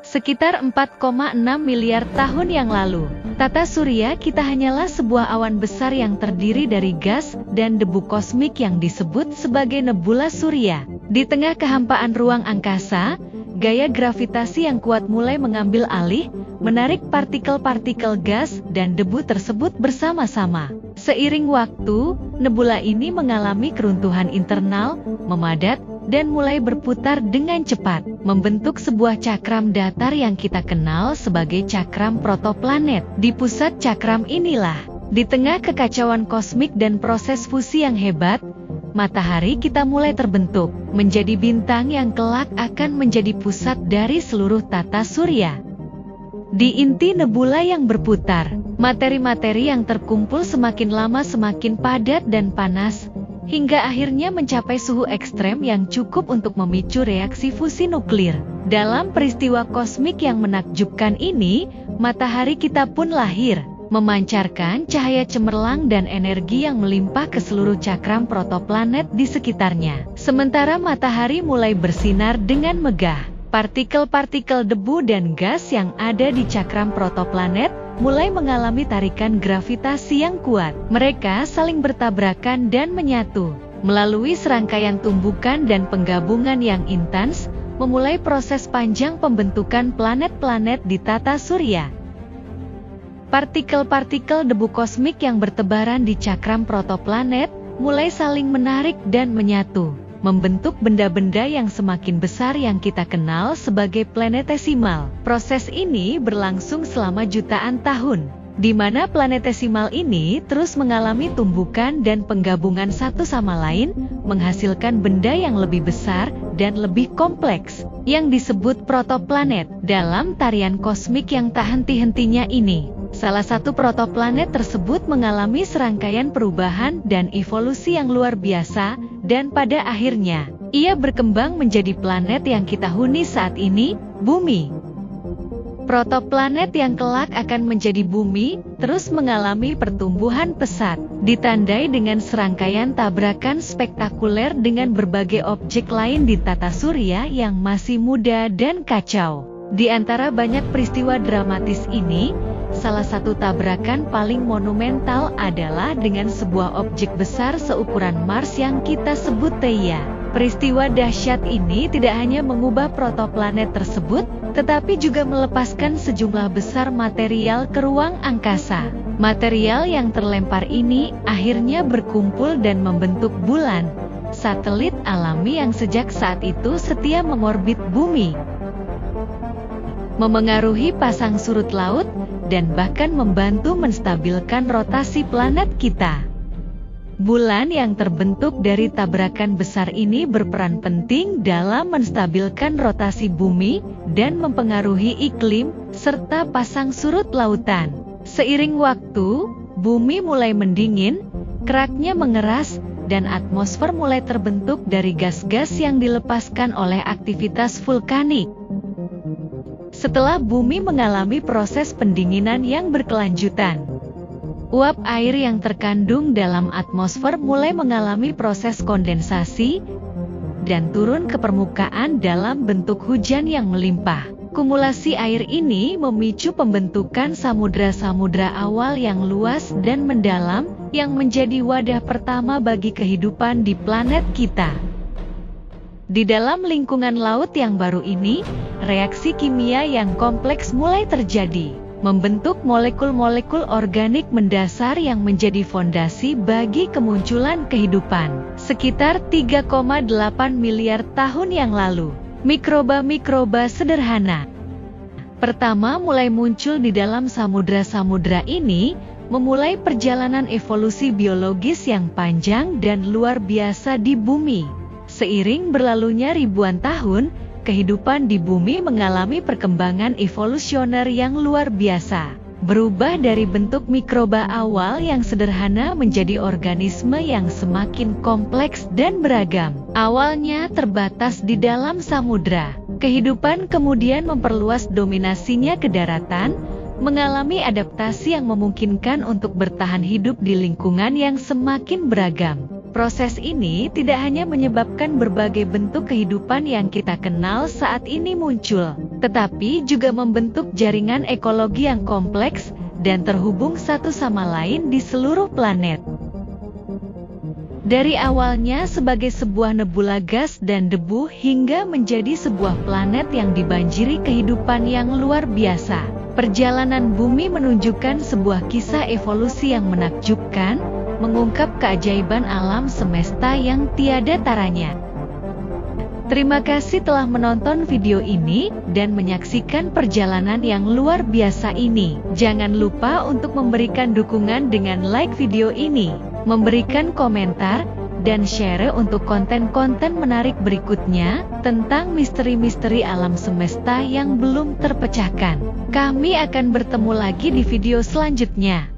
Sekitar 4,6 miliar tahun yang lalu, tata surya kita hanyalah sebuah awan besar yang terdiri dari gas dan debu kosmik yang disebut sebagai nebula surya. Di tengah kehampaan ruang angkasa, gaya gravitasi yang kuat mulai mengambil alih, menarik partikel-partikel gas dan debu tersebut bersama-sama. Seiring waktu, nebula ini mengalami keruntuhan internal, memadat, dan mulai berputar dengan cepat, membentuk sebuah cakram datar yang kita kenal sebagai cakram protoplanet. Di pusat cakram inilah, di tengah kekacauan kosmik dan proses fusi yang hebat, matahari kita mulai terbentuk, menjadi bintang yang kelak akan menjadi pusat dari seluruh tata surya. Di inti nebula yang berputar, materi-materi yang terkumpul semakin lama semakin padat dan panas, hingga akhirnya mencapai suhu ekstrem yang cukup untuk memicu reaksi fusi nuklir. Dalam peristiwa kosmik yang menakjubkan ini, matahari kita pun lahir, memancarkan cahaya cemerlang dan energi yang melimpah ke seluruh cakram protoplanet di sekitarnya. Sementara matahari mulai bersinar dengan megah, partikel-partikel debu dan gas yang ada di cakram protoplanet mulai mengalami tarikan gravitasi yang kuat. Mereka saling bertabrakan dan menyatu. Melalui serangkaian tumbukan dan penggabungan yang intens, memulai proses panjang pembentukan planet-planet di tata surya. Partikel-partikel debu kosmik yang bertebaran di cakram protoplanet mulai saling menarik dan menyatu, membentuk benda-benda yang semakin besar yang kita kenal sebagai planetesimal. Proses ini berlangsung selama jutaan tahun, di mana planetesimal ini terus mengalami tumbukan dan penggabungan satu sama lain, menghasilkan benda yang lebih besar dan lebih kompleks, yang disebut protoplanet. Dalam tarian kosmik yang tak henti-hentinya ini, salah satu protoplanet tersebut mengalami serangkaian perubahan dan evolusi yang luar biasa, dan pada akhirnya, ia berkembang menjadi planet yang kita huni saat ini, Bumi. Protoplanet yang kelak akan menjadi Bumi, terus mengalami pertumbuhan pesat, ditandai dengan serangkaian tabrakan spektakuler dengan berbagai objek lain di tata surya yang masih muda dan kacau. Di antara banyak peristiwa dramatis ini, salah satu tabrakan paling monumental adalah dengan sebuah objek besar seukuran Mars yang kita sebut Theia. Peristiwa dahsyat ini tidak hanya mengubah protoplanet tersebut, tetapi juga melepaskan sejumlah besar material ke ruang angkasa. Material yang terlempar ini akhirnya berkumpul dan membentuk bulan, satelit alami yang sejak saat itu setia mengorbit Bumi, memengaruhi pasang surut laut, dan bahkan membantu menstabilkan rotasi planet kita. Bulan yang terbentuk dari tabrakan besar ini berperan penting dalam menstabilkan rotasi bumi dan mempengaruhi iklim serta pasang surut lautan. Seiring waktu, bumi mulai mendingin, keraknya mengeras, dan atmosfer mulai terbentuk dari gas-gas yang dilepaskan oleh aktivitas vulkanik. Setelah bumi mengalami proses pendinginan yang berkelanjutan, uap air yang terkandung dalam atmosfer mulai mengalami proses kondensasi dan turun ke permukaan dalam bentuk hujan yang melimpah. Kumulasi air ini memicu pembentukan samudra-samudra awal yang luas dan mendalam, yang menjadi wadah pertama bagi kehidupan di planet kita. Di dalam lingkungan laut yang baru ini, reaksi kimia yang kompleks mulai terjadi, membentuk molekul-molekul organik mendasar yang menjadi fondasi bagi kemunculan kehidupan. Sekitar 3,8 miliar tahun yang lalu, mikroba-mikroba sederhana pertama mulai muncul di dalam samudra-samudra ini, memulai perjalanan evolusi biologis yang panjang dan luar biasa di bumi. Seiring berlalunya ribuan tahun, kehidupan di bumi mengalami perkembangan evolusioner yang luar biasa, berubah dari bentuk mikroba awal yang sederhana menjadi organisme yang semakin kompleks dan beragam. Awalnya terbatas di dalam samudra, kehidupan kemudian memperluas dominasinya ke daratan, mengalami adaptasi yang memungkinkan untuk bertahan hidup di lingkungan yang semakin beragam. Proses ini tidak hanya menyebabkan berbagai bentuk kehidupan yang kita kenal saat ini muncul, tetapi juga membentuk jaringan ekologi yang kompleks dan terhubung satu sama lain di seluruh planet. Dari awalnya sebagai sebuah nebula gas dan debu hingga menjadi sebuah planet yang dibanjiri kehidupan yang luar biasa, perjalanan bumi menunjukkan sebuah kisah evolusi yang menakjubkan, mengungkap keajaiban alam semesta yang tiada taranya. Terima kasih telah menonton video ini dan menyaksikan perjalanan yang luar biasa ini. Jangan lupa untuk memberikan dukungan dengan like video ini, memberikan komentar, dan share untuk konten-konten menarik berikutnya tentang misteri-misteri alam semesta yang belum terpecahkan. Kami akan bertemu lagi di video selanjutnya.